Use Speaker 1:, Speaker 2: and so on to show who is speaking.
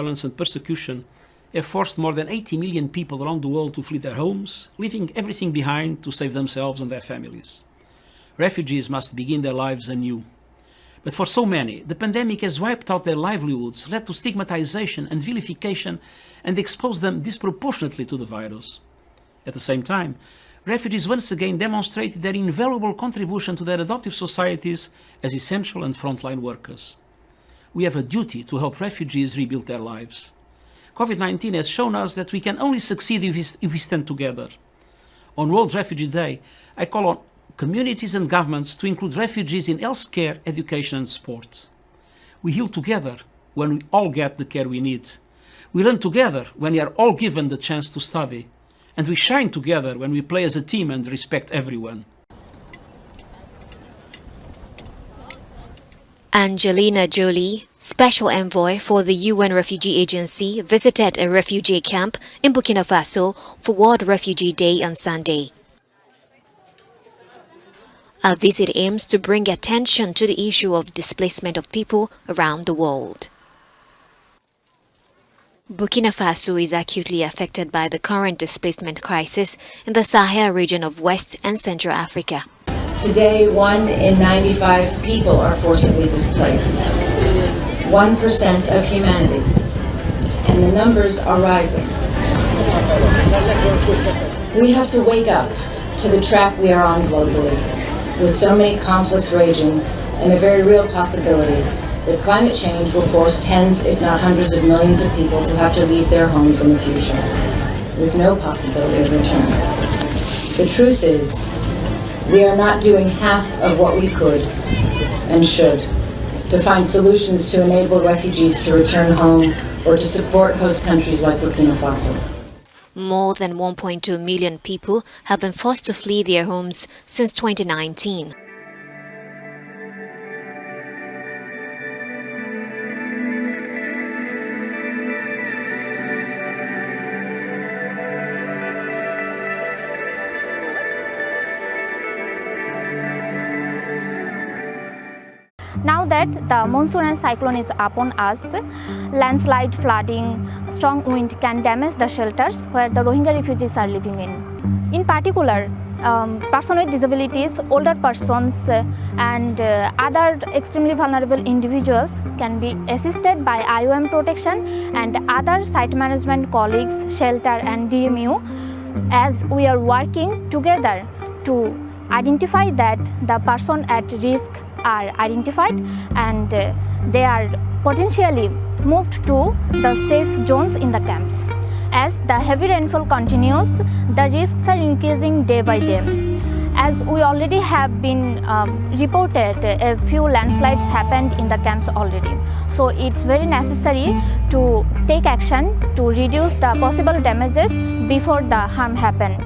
Speaker 1: violence and persecution have forced more than 80 million people around the world to flee their homes, leaving everything behind to save themselves and their families. Refugees must begin their lives anew. But for so many, the pandemic has wiped out their livelihoods, led to stigmatization and vilification, and exposed them disproportionately to the virus. At the same time, refugees once again demonstrated their invaluable contribution to their adoptive societies as essential and frontline workers. We have a duty to help refugees rebuild their lives. COVID-19 has shown us that we can only succeed if we stand together. On World Refugee Day, I call on communities and governments to include refugees in healthcare, education and sport. We heal together when we all get the care we need. We learn together when we are all given the chance to study. And we shine together when we play as a team and respect everyone.
Speaker 2: Angelina Jolie, Special Envoy for the UN Refugee Agency, visited a refugee camp in Burkina Faso for World Refugee Day on Sunday. A visit aims to bring attention to the issue of displacement of people around the world. Burkina Faso is acutely affected by the current displacement crisis in the Sahel region of West and Central Africa.
Speaker 3: Today, 1 in 95 people are forcibly displaced, 1% of humanity, and the numbers are rising. We have to wake up to the trap we are on globally, with so many conflicts raging and the very real possibility that climate change will force tens, if not hundreds of millions of people to have to leave their homes in the future, with no possibility of return. The truth is, we are not doing half of what we could and should to find solutions to enable refugees to return home or to support host countries like Burkina Faso.
Speaker 2: More than 1.2 million people have been forced to flee their homes since 2019.
Speaker 4: Now that the monsoon and cyclone is upon us, landslide, flooding, strong wind can damage the shelters where the Rohingya refugees are living in. In particular, persons with disabilities, older persons and other extremely vulnerable individuals can be assisted by IOM protection and other site management colleagues, shelter and DMU, as we are working together to identify that the person at risk are identified and they are potentially moved to the safe zones in the camps. As the heavy rainfall continues, the risks are increasing day by day. As we already have been reported, a few landslides happened in the camps already. So it's very necessary to take action to reduce the possible damages before the harm happens.